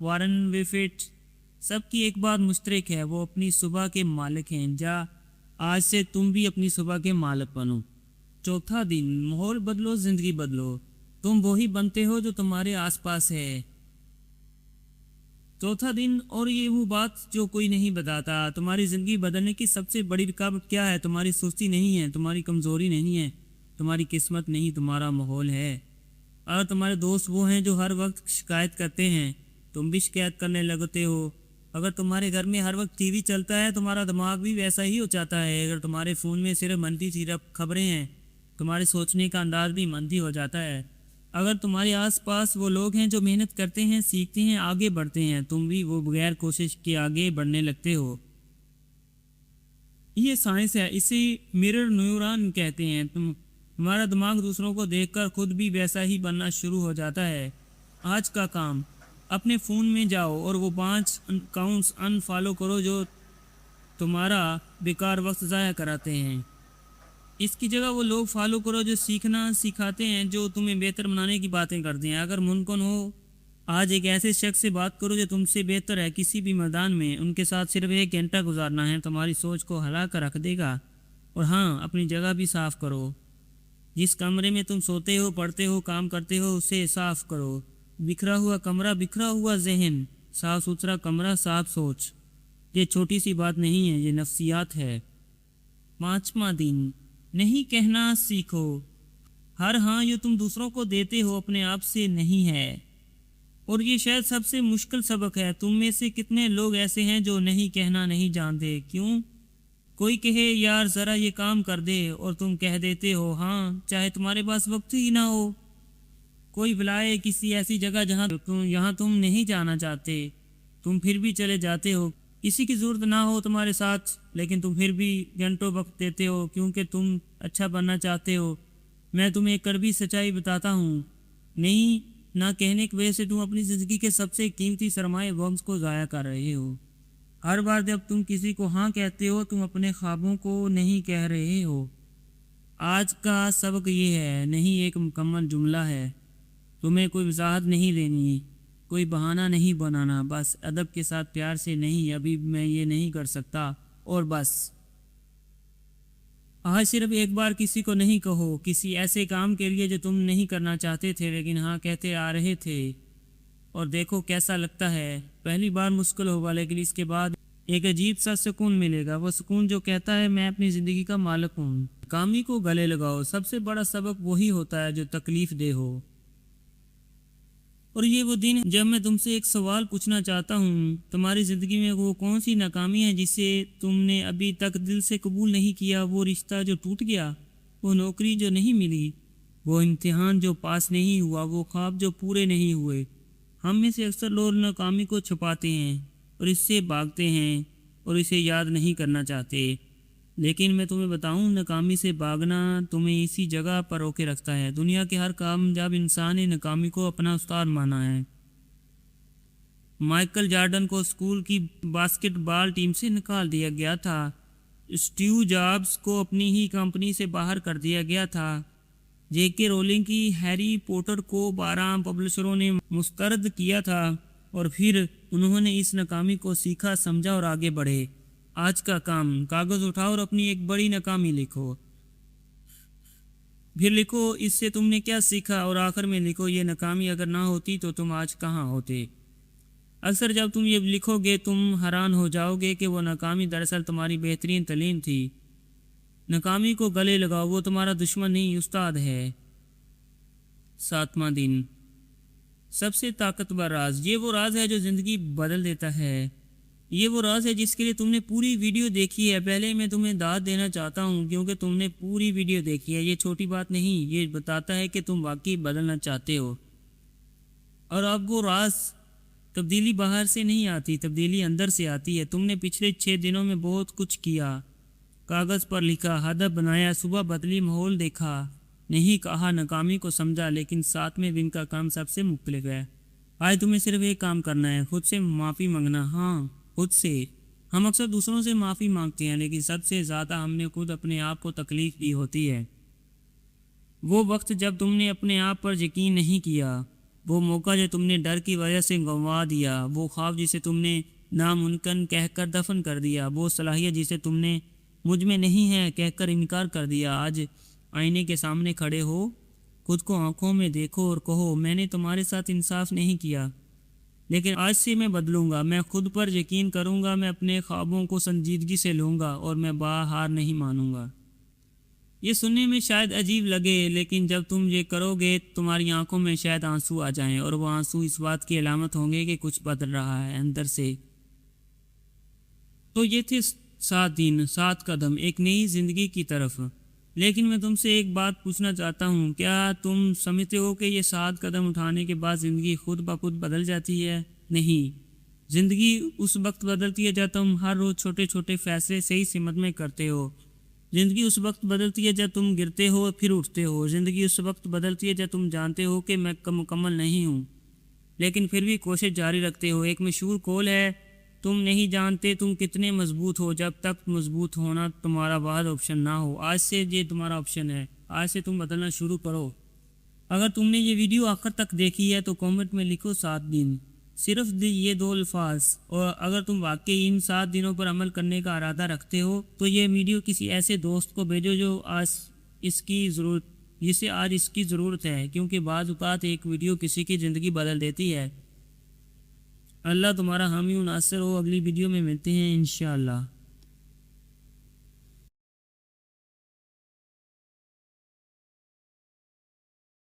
Warren buffet, سب کی ایک بات مشترک ہے، وہ اپنی صبح کے مالک ہیں۔ آج سے تم بھی اپنی صبح کے مالک بنو۔ چوتھا دن، ماحول بدلو، زندگی بدلو۔ تم وہی بنتے ہو جو تمہارے آس پاس ہے۔ چوتھا دن، اور یہ وہ بات جو کوئی نہیں بتاتا، تمہاری زندگی بدلنے کی سب سے بڑی رکاوٹ کیا ہے؟ تمہاری سستی نہیں ہے، تمہاری کمزوری نہیں ہے، تمہاری قسمت نہیں، تمہارا ماحول ہے۔ اگر تمہارے دوست وہ ہیں جو ہر وقت شکایت کرتے ہیں، تم بھی شکایت کرنے لگتے ہو۔ اگر تمہارے گھر میں ہر وقت ٹی وی چلتا ہے، تمہارا دماغ بھی ویسا ہی ہو جاتا ہے۔ اگر تمہارے فون میں صرف منفی صرف خبریں ہیں، تمہارے سوچنے کا انداز بھی منفی ہو جاتا ہے۔ اگر تمہارے آس پاس وہ لوگ ہیں جو محنت کرتے ہیں، سیکھتے ہیں، آگے بڑھتے ہیں، تم بھی وہ بغیر کوشش کے آگے بڑھنے لگتے ہو۔ یہ سائنس ہے، اسے مرر نیورون کہتے ہیں۔ تمہارا دماغ دوسروں کو دیکھ کر خود بھی ویسا ہی بننا شروع ہو جاتا ہے۔ آج کا کام، اپنے فون میں جاؤ اور وہ 5 اکاؤنٹس ان فالو کرو جو تمہارا بیکار وقت ضائع کراتے ہیں۔ اس کی جگہ وہ لوگ فالو کرو جو سیکھنا سکھاتے ہیں، جو تمہیں بہتر بنانے کی باتیں کرتے ہیں۔ اگر ممکن ہو، آج ایک ایسے شخص سے بات کرو جو تم سے بہتر ہے کسی بھی میدان میں۔ ان کے ساتھ صرف 1 گھنٹہ گزارنا ہے، تمہاری سوچ کو ہلا کر رکھ دے گا۔ اور ہاں، اپنی جگہ بھی صاف کرو۔ جس کمرے میں تم سوتے ہو، پڑھتے ہو، کام کرتے ہو، اسے صاف کرو۔ بکھرا ہوا کمرہ، بکھرا ہوا ذہن، صاف ستھرا کمرہ، صاف سوچ۔ یہ چھوٹی سی بات نہیں ہے، یہ نفسیات ہے۔ 5واں دن، نہیں کہنا سیکھو۔ ہر ہاں جو تم دوسروں کو دیتے ہو اپنے آپ سے نہیں ہے، اور یہ شاید سب سے مشکل سبق ہے۔ تم میں سے کتنے لوگ ایسے ہیں جو نہیں کہنا نہیں جانتے؟ کیوں؟ کوئی کہے یار ذرا یہ کام کر دے اور تم کہہ دیتے ہو ہاں، چاہے تمہارے پاس وقت ہی نہ ہو۔ کوئی بلائے کسی ایسی جگہ جہاں تم نہیں جانا چاہتے، تم پھر بھی چلے جاتے ہو۔ کسی کی ضرورت نہ ہو تمہارے ساتھ، لیکن تم پھر بھی گھنٹوں وقت دیتے ہو کیونکہ تم اچھا بننا چاہتے ہو۔ میں تمہیں ایک کڑوی سچائی بتاتا ہوں، نہیں نہ کہنے کی وجہ سے تم اپنی زندگی کے سب سے قیمتی سرمایہ وقت کو ضائع کر رہے ہو۔ ہر بار جب تم کسی کو ہاں کہتے ہو، تم اپنے خوابوں کو نہیں کہہ رہے ہو۔ آج کا سبق یہ ہے، نہیں ایک مکمل جملہ ہے۔ تمہیں کوئی وضاحت نہیں دینی، کوئی بہانہ نہیں بنانا، بس ادب کے ساتھ پیار سے، نہیں ابھی میں یہ نہیں کر سکتا، اور بس۔ آج صرف ایک بار کسی کو نہیں کہو، کسی ایسے کام کے لیے جو تم نہیں کرنا چاہتے تھے لیکن ہاں کہتے آ رہے تھے، اور دیکھو کیسا لگتا ہے۔ پہلی بار مشکل ہوگا، لیکن اس کے بعد ایک عجیب سا سکون ملے گا، وہ سکون جو کہتا ہے میں اپنی زندگی کا مالک ہوں۔ ناکامی کو گلے لگاؤ۔ سب سے بڑا سبق وہی ہوتا ہے جو تکلیف دہ ہو۔ اور یہ وہ دن جب میں تم سے ایک سوال پوچھنا چاہتا ہوں، تمہاری زندگی میں وہ کون سی ناکامی ہے جسے تم نے ابھی تک دل سے قبول نہیں کیا؟ وہ رشتہ جو ٹوٹ گیا، وہ نوکری جو نہیں ملی، وہ امتحان جو پاس نہیں ہوا، وہ خواب جو پورے نہیں ہوئے۔ ہم میں سے اکثر لوگ ناکامی کو چھپاتے ہیں اور اس سے بھاگتے ہیں اور اسے یاد نہیں کرنا چاہتے، لیکن میں تمہیں بتاؤں، ناکامی سے بھاگنا تمہیں اسی جگہ پر روکے رکھتا ہے۔ دنیا کے ہر کامیاب انسان نے ناکامی کو اپنا استاد مانا ہے۔ مائیکل جارڈن کو اسکول کی باسکٹ بال ٹیم سے نکال دیا گیا تھا۔ اسٹیو جابز کو اپنی ہی کمپنی سے باہر کر دیا گیا تھا۔ جے کے رولنگ کی ہیری پوٹر کو 12 پبلشروں نے مسترد کیا تھا، اور پھر انہوں نے اس ناکامی کو سیکھا، سمجھا اور آگے بڑھے۔ آج کا کام، کاغذ اٹھاؤ اور اپنی ایک بڑی ناکامی لکھو۔ پھر لکھو اس سے تم نے کیا سیکھا، اور آخر میں لکھو یہ ناکامی اگر نہ ہوتی تو تم آج کہاں ہوتے۔ اکثر جب تم یہ لکھو گے تم حیران ہو جاؤ گے کہ وہ ناکامی دراصل تمہاری بہترین تعلیم تھی۔ ناکامی کو گلے لگاؤ، وہ تمہارا دشمن نہیں، استاد ہے۔ 7واں دن، سب سے طاقتور راز۔ یہ وہ راز ہے جو زندگی بدل دیتا ہے۔ یہ وہ راز ہے جس کے لیے تم نے پوری ویڈیو دیکھی ہے۔ پہلے میں تمہیں داد دینا چاہتا ہوں کیونکہ تم نے پوری ویڈیو دیکھی ہے۔ یہ چھوٹی بات نہیں، یہ بتاتا ہے کہ تم واقعی بدلنا چاہتے ہو۔ اور اب وہ راز، تبدیلی باہر سے نہیں آتی، تبدیلی اندر سے آتی ہے۔ تم نے پچھلے 6 دنوں میں بہت کچھ کیا، کاغذ پر لکھا، ہدف بنایا، صبح بدلی، ماحول دیکھا، نہیں کہا، ناکامی کو سمجھا، لیکن 7ویں دن کا کام سب سے مختلف ہے۔ آج تمہیں صرف ایک کام کرنا ہے، خود سے معافی مانگنا۔ ہاں، خود سے۔ ہم اکثر دوسروں سے معافی مانگتے ہیں، لیکن سب سے زیادہ ہم نے خود اپنے آپ کو تکلیف دی ہوتی ہے۔ وہ وقت جب تم نے اپنے آپ پر یقین نہیں کیا، وہ موقع جو تم نے ڈر کی وجہ سے گنوا دیا، وہ خواب جسے تم نے ناممکن کہہ کر دفن کر دیا، وہ صلاحیت جسے تم نے مجھ میں نہیں ہے کہہ کر انکار کر دیا، آج آئینے کے سامنے کھڑے ہو، خود کو آنکھوں میں دیکھو اور کہو میں نے تمہارے ساتھ انصاف نہیں کیا، لیکن آج سے میں بدلوں گا، میں خود پر یقین کروں گا، میں اپنے خوابوں کو سنجیدگی سے لوں گا اور میں ہار نہیں مانوں گا۔ یہ سننے میں شاید عجیب لگے، لیکن جب تم یہ کرو گے تمہاری آنکھوں میں شاید آنسو آ جائیں، اور وہ آنسو اس بات کی علامت ہوں گے کہ کچھ بدل رہا ہے اندر سے۔ تو یہ تھے 7 دن 7 قدم ایک نئی زندگی کی طرف۔ لیکن میں تم سے ایک بات پوچھنا چاہتا ہوں، کیا تم سمجھتے ہو کہ یہ 7 قدم اٹھانے کے بعد زندگی خود بخود بدل جاتی ہے؟ نہیں، زندگی اس وقت بدلتی ہے جب تم ہر روز چھوٹے چھوٹے فیصلے صحیح سمت میں کرتے ہو۔ زندگی اس وقت بدلتی ہے جب تم گرتے ہو پھر اٹھتے ہو۔ زندگی اس وقت بدلتی ہے جب تم جانتے ہو کہ میں مکمل نہیں ہوں، لیکن پھر بھی کوشش جاری رکھتے ہو۔ ایک مشہور قول ہے، تم نہیں جانتے تم کتنے مضبوط ہو جب تک مضبوط ہونا تمہارا واحد آپشن نہ ہو۔ آج سے یہ تمہارا آپشن ہے، آج سے تم بدلنا شروع کرو۔ اگر تم نے یہ ویڈیو آخر تک دیکھی ہے تو کامنٹ میں لکھو 7 دن، صرف یہ 2 الفاظ، اور اگر تم واقعی ان 7 دنوں پر عمل کرنے کا ارادہ رکھتے ہو تو یہ ویڈیو کسی ایسے دوست کو بھیجو جسے آج اس کی ضرورت ہے، کیونکہ بعض اوقات ایک ویڈیو کسی کی زندگی بدل دیتی ہے۔ اللہ تمہارا حامی و ناصر ہو۔ اگلی ویڈیو میں ملتے ہیں انشاءاللہ۔